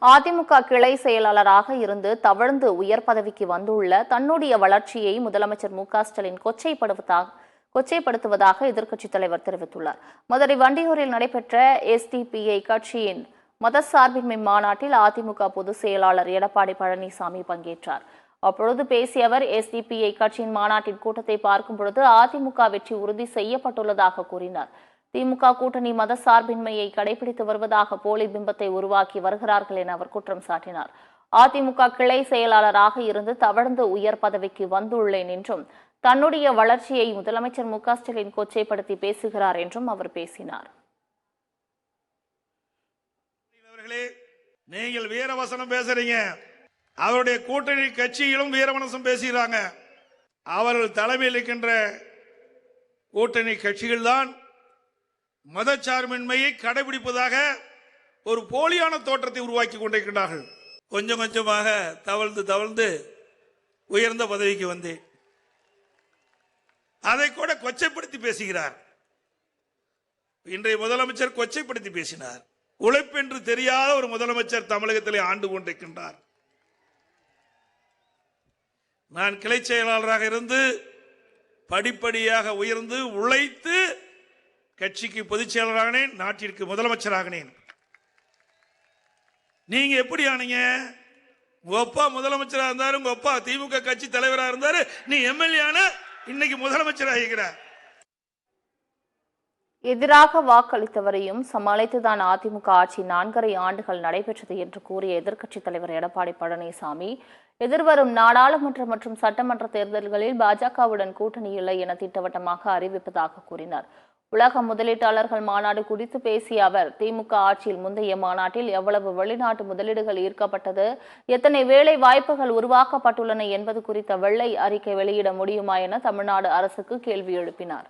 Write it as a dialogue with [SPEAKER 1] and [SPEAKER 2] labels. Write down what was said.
[SPEAKER 1] அதிமுக கிளை செயலாளராக இருந்து தவழ்ந்து உயர் பதவிக்கு வந்துள்ள தன்னுடைய வளர்ச்சியை முதலமைச்சர் மு.க.ஸ்டாலின் கொச்சைப்படுத்துவதாக எதிர்க்கட்சித் தலைவர் தெரிவித்துள்ளார். மதுரை வண்டியூரில் நடைபெற்ற எஸ்டிபிஐ கட்சியின் மதசார்பின்மை மாநாட்டில் அதிமுக பொதுச் செயலாளர் எடப்பாடி பழனிசாமி பங்கேற்றார். அப்பொழுது பேசிய அவர், எஸ்டிபிஐ கட்சியின் மாநாட்டின் கூட்டத்தை பார்க்கும் பொழுது அதிமுக வெற்றி உறுதி செய்யப்பட்டுள்ளதாக கூறினார். திமுக கூட்டணி மதசார்பின்மையை கடைபிடித்து வருவதாக போலி பிம்பத்தை உருவாக்கி வருகிறார்கள் என அவர் குற்றம் சாட்டினார். அதிமுக கிளை செயலாளராக இருந்து தவழ்ந்து உயர் பதவிக்கு வந்துள்ளேன் என்றும் தன்னுடைய வளர்ச்சியை முதலமைச்சர் மு.க.ஸ்டாலின் கொச்சைப்படுத்தி பேசுகிறார் என்றும் அவர் பேசினார்.
[SPEAKER 2] நீங்கள் வீரவசனம் பேசுறீங்க, அவருடைய கூட்டணி கட்சியிலும் வீரவசனம் பேசுகிறாங்க. அவர்கள் தலைமையில் இருக்கின்ற கூட்டணி கட்சிகள் தான் மதச்சார்பின்மையை கடைபிடிப்பதாக ஒரு போலியான தோற்றத்தை உருவாக்கி கொண்டிருக்கிறார்கள். கொஞ்சம் கொஞ்சமாக தவழ்ந்து உயர்ந்த பதவிக்கு வந்தேன். அதை கூட கொச்சைப்படுத்தி பேசுகிறார். இன்றைய முதலமைச்சர் கொச்சைப்படுத்தி பேசினார். உழைப்பென்று தெரியாத ஒரு முதலமைச்சர் தமிழகத்திலே ஆண்டு கொண்டிருக்கின்றார். நான் கிளை செயலாளராக இருந்து படிப்படியாக உயர்ந்து உழைத்து கட்சிக்கு பொதுச் செயலராகினேன், நாட்டிற்கு முதலமைச்சராகினேன். நீங்க எப்படி ஆனீங்க? உங்க அப்பா முதலமைச்சராக இருந்தாரு, உங்க அப்பா திமுக கட்சி தலைவராக இருந்தாரு, நீ எம்எல்ஏ ஆன, இன்னைக்கு முதலமைச்சர் ஆகிறார்.
[SPEAKER 1] எதிராக வாக்களித்தவரையும் சமாளித்துதான் அதிமுக ஆட்சி 4.5 ஆண்டுகள் நடைபெற்றது என்று கூறிய எதிர்க்கட்சித் தலைவர் எடப்பாடி பழனிசாமி, எதிர்வரும் நாடாளுமன்ற மற்றும் சட்டமன்ற தேர்தல்களில் பாஜகவுடன் கூட்டணி இல்லை என திட்டவட்டமாக அறிவிப்பதாக கூறினார். உலக முதலீட்டாளர்கள் மாநாடு குறித்து பேசிய அவர், திமுக ஆட்சியில் முந்தைய மாநாட்டில் எவ்வளவு வெளிநாட்டு முதலீடுகள் ஈர்க்கப்பட்டது, எத்தனை வேலை வாய்ப்புகள் உருவாக்கப்பட்டுள்ளன என்பது குறித்த வெள்ளை அறிக்கை வெளியிட முடியுமா என தமிழ்நாடு அரசுக்கு கேள்வி எழுப்பினார்.